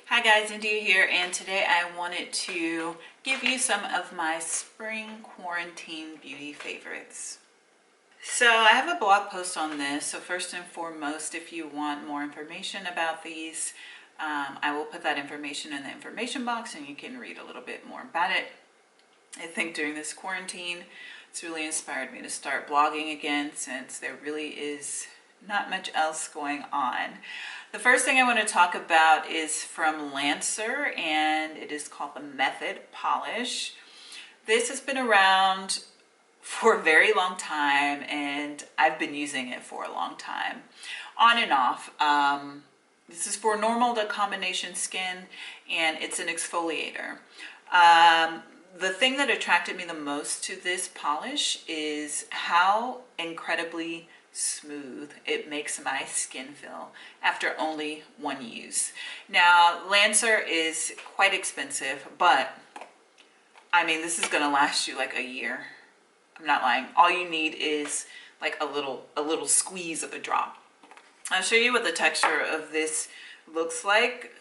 Hi guys, India here, and today I wanted to give you some of my spring quarantine beauty favorites. So I have a blog post on this, so first and foremost, if you want more information about these, I will put that information in the information box and you can read a little bit more about it. I think during this quarantine, it's really inspired me to start blogging again since there really is not much else going on. The first thing I want to talk about is from Lancer, and it is called the Method Polish. This has been around for a very long time, and I've been using it for a long time, on and off. This is for normal to combination skin, and it's an exfoliator. The thing that attracted me the most to this polish is how incredibly smooth it makes my skin feel after only one use. Now, Lancer is quite expensive, but I mean, this is gonna last you like a year. I'm not lying. All you need is like a little squeeze of a drop. I'll show you what the texture of this looks like.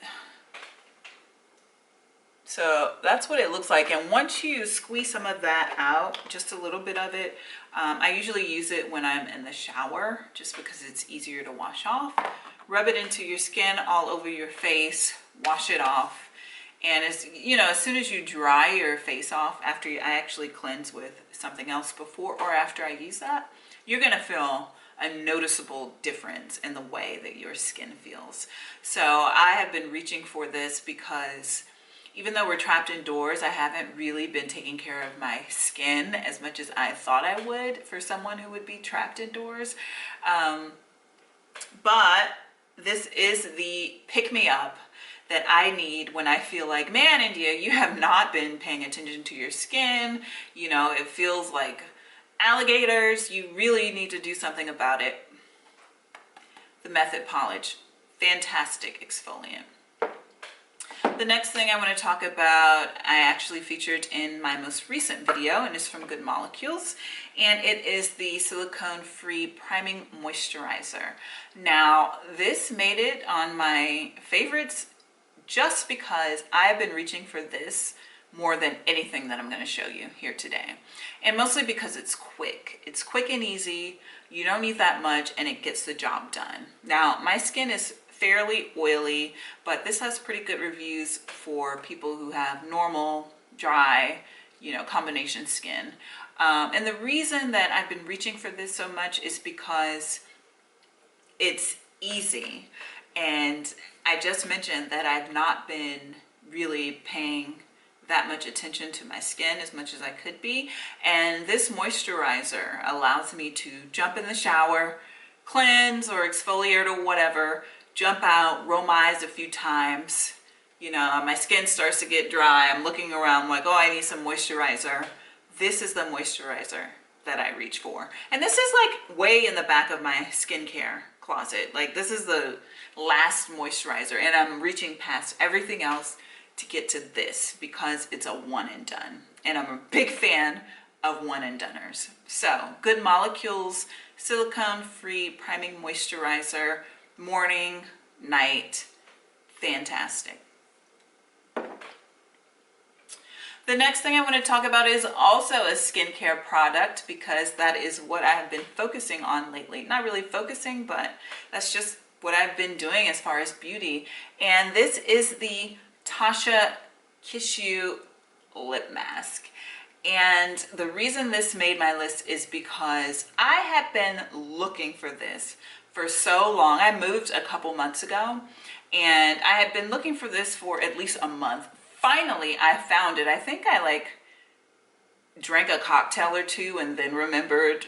So that's what it looks like, and once you squeeze some of that out, just a little bit of it, I usually use it when I'm in the shower just because it's easier to wash off. Rub it into your skin, all over your face, wash it off, and as soon as you dry your face off, after I actually cleanse with something else before or after I use that, you're gonna feel a noticeable difference in the way that your skin feels. So I have been reaching for this because even though we're trapped indoors, I haven't really been taking care of my skin as much as I thought I would for someone who would be trapped indoors. But this is the pick-me-up that I need when I feel like, man, India, you have not been paying attention to your skin. It feels like alligators. You really need to do something about it. The Method Polish, fantastic exfoliant. The next thing I want to talk about, I actually featured in my most recent video, and it's from Good Molecules, and it is the silicone-free priming moisturizer. Now, this made it on my favorites just because I've been reaching for this more than anything that I'm going to show you here today, and mostly because it's quick. It's quick and easy. You don't need that much, and it gets the job done. Now, my skin is fairly oily, but this has pretty good reviews for people who have normal, dry, combination skin. And the reason that I've been reaching for this so much is because it's easy. And I just mentioned that I've not been really paying that much attention to my skin as much as I could be. And this moisturizer allows me to jump in the shower, cleanse or exfoliate or whatever, jump out, roll my eyes a few times. My skin starts to get dry. I'm looking around like, oh, I need some moisturizer. This is the moisturizer that I reach for. And this is like way in the back of my skincare closet. Like, this is the last moisturizer, and I'm reaching past everything else to get to this because it's a one and done. And I'm a big fan of one and doners. So, Good Molecules silicone-free priming moisturizer, morning, night, fantastic. The next thing I want to talk about is also a skincare product because that is what I have been focusing on lately. Not really focusing, but that's just what I've been doing as far as beauty. And this is the Tasha Kiss You Lip Mask. And the reason this made my list is because I have been looking for this for so long. I moved a couple months ago, and I had been looking for this for at least a month. Finally, I found it. I think I drank a cocktail or two and then remembered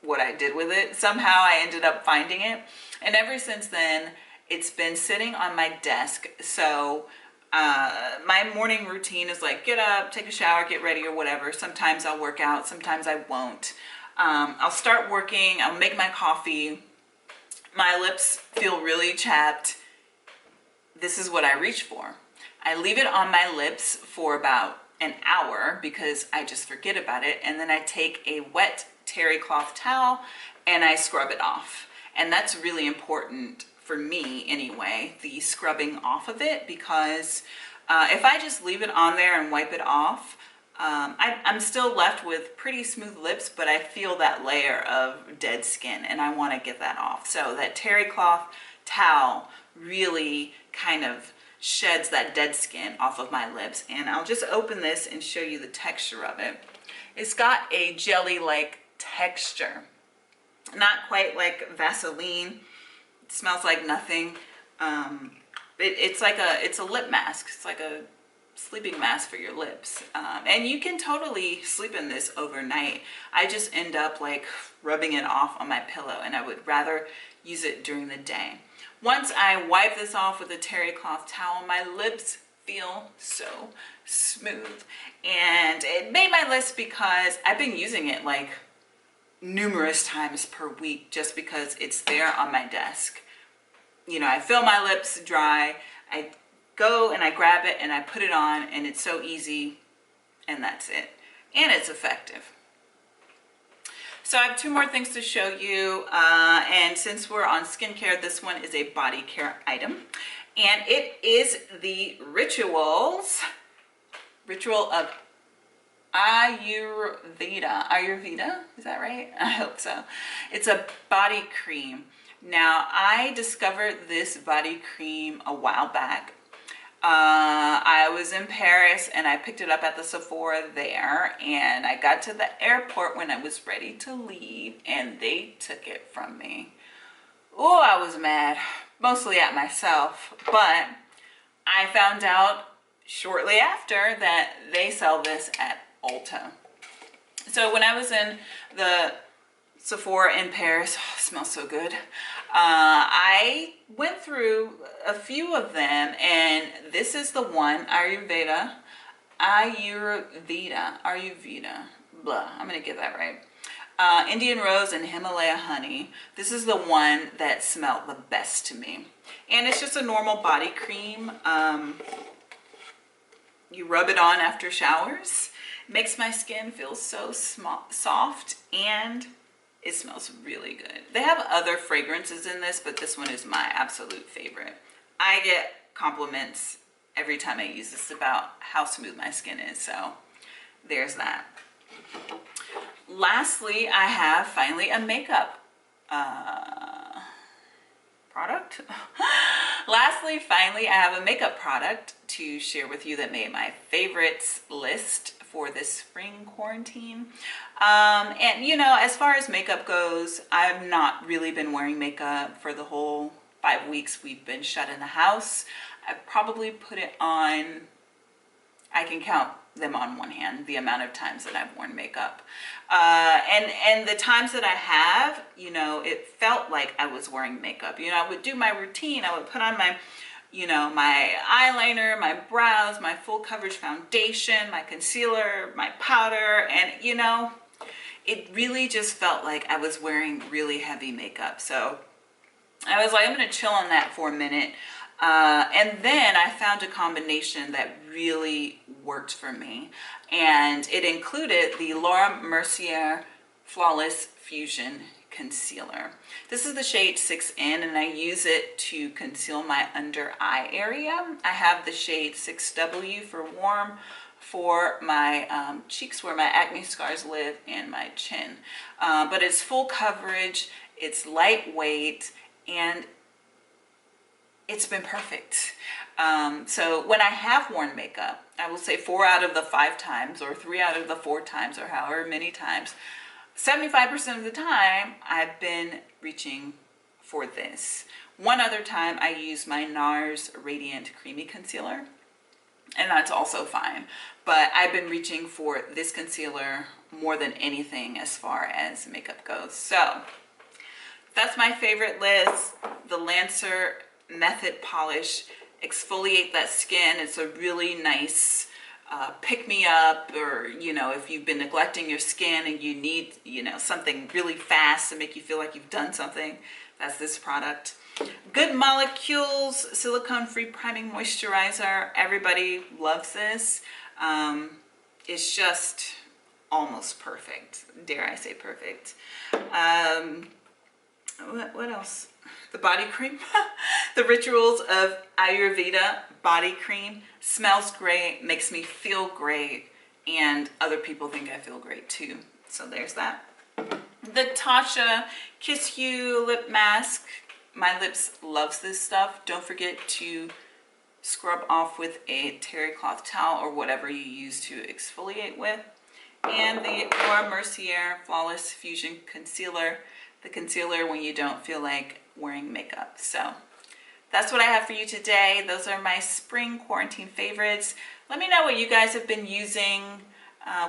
what I did with it. Somehow I ended up finding it, and ever since then, it's been sitting on my desk. So my morning routine is like, get up, take a shower, get ready or whatever. Sometimes I'll work out, sometimes I won't. I'll start working, I'll make my coffee. My lips feel really chapped. This is what I reach for. I leave it on my lips for about an hour because I just forget about it, and then I take a wet terry cloth towel and I scrub it off. And that's really important for me anyway, the scrubbing off of it, because if I just leave it on there and wipe it off, I'm still left with pretty smooth lips, but I feel that layer of dead skin and I want to get that off. So that terry cloth towel really kind of sheds that dead skin off of my lips. And I'll just open this and show you the texture of it. It's got a jelly-like texture, not quite like Vaseline. It smells like nothing. It's a lip mask. It's like a sleeping mask for your lips, and you can totally sleep in this overnight. I just end up like rubbing it off on my pillow, and I would rather use it during the day. Once I wipe this off with a terry cloth towel, my lips feel so smooth, and it made my list because I've been using it like numerous times per week just because it's there on my desk. You know, I feel my lips dry, I go and I grab it and I put it on, and it's so easy, and that's it. And it's effective. So I have two more things to show you, and since we're on skincare, this one is a body care item, and it is the Ritual of Ayurveda, is that right? I hope so. It's a body cream. Now, I discovered this body cream a while back. I was in Paris and I picked it up at the Sephora there, and I got to the airport when I was ready to leave and they took it from me. Oh, I was mad, mostly at myself, but I found out shortly after that they sell this at Ulta. So when I was in the Sephora in Paris, oh, it smells so good. I went through a few of them, and this is the one, Ayurveda, blah, I'm gonna get that right. Indian Rose and Himalaya Honey. This is the one that smelled the best to me. And it's just a normal body cream. You rub it on after showers. It makes my skin feel so soft, and it smells really good. They have other fragrances in this, but this one is my absolute favorite. I get compliments every time I use this about how smooth my skin is, so there's that. Lastly, I have finally a makeup product. Lastly, finally, I have a makeup product to share with you that made my favorites list for this spring quarantine. And you know, as far as makeup goes, I've not really been wearing makeup for the whole 5 weeks we've been shut in the house. I've probably put it on, I can count them on one hand, the amount of times that I've worn makeup. And the times that I have, you know, it felt like I was wearing makeup. You know, I would do my routine, I would put on my, you know, my eyeliner, my brows, my full coverage foundation, my concealer, my powder, and you know, it really just felt like I was wearing really heavy makeup. So I was like, I'm gonna chill on that for a minute. And then I found a combination that really worked for me. And it included the Laura Mercier Flawless Fusion Concealer. This is the shade 6N, and I use it to conceal my under eye area. I have the shade 6W for warm for my cheeks where my acne scars live and my chin. But it's full coverage, it's lightweight, and it's been perfect. So when I have worn makeup, I will say 4 out of the 5 times or 3 out of the 4 times or however many times, 75% of the time I've been reaching for this. One other time I use my NARS Radiant Creamy Concealer, and that's also fine. But I've been reaching for this concealer more than anything as far as makeup goes. So that's my favorite list. The Lancer Method Polish, exfoliate that skin. It's a really nice pick me up, or you know, if you've been neglecting your skin and you need, you know, something really fast to make you feel like you've done something, that's this product. Good Molecules silicone free priming moisturizer. Everybody loves this. It's just almost perfect, dare I say perfect. What else? the body cream. The Rituals of Ayurveda body cream smells great, makes me feel great, and other people think I feel great too. So there's that. The Tasha Kiss You lip mask. My lips loves this stuff. Don't forget to scrub off with a terry cloth towel or whatever you use to exfoliate with. And the Laura Mercier Flawless Fusion Concealer. The concealer when you don't feel like wearing makeup. So that's what I have for you today. Those are my spring quarantine favorites. Let me know what you guys have been using,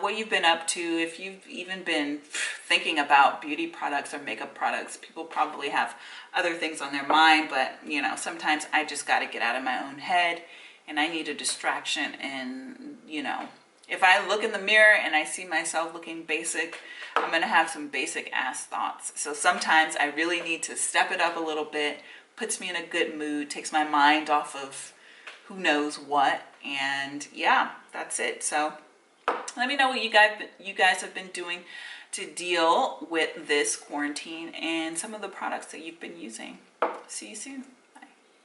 what you've been up to. If you've even been thinking about beauty products or makeup products, people probably have other things on their mind, but you know, sometimes I just got to get out of my own head and I need a distraction. And you know, if I look in the mirror and I see myself looking basic, I'm gonna have some basic ass thoughts. So sometimes I really need to step it up a little bit, puts me in a good mood, takes my mind off of who knows what, and yeah, that's it. So let me know what you guys have been doing to deal with this quarantine and some of the products that you've been using. See you soon.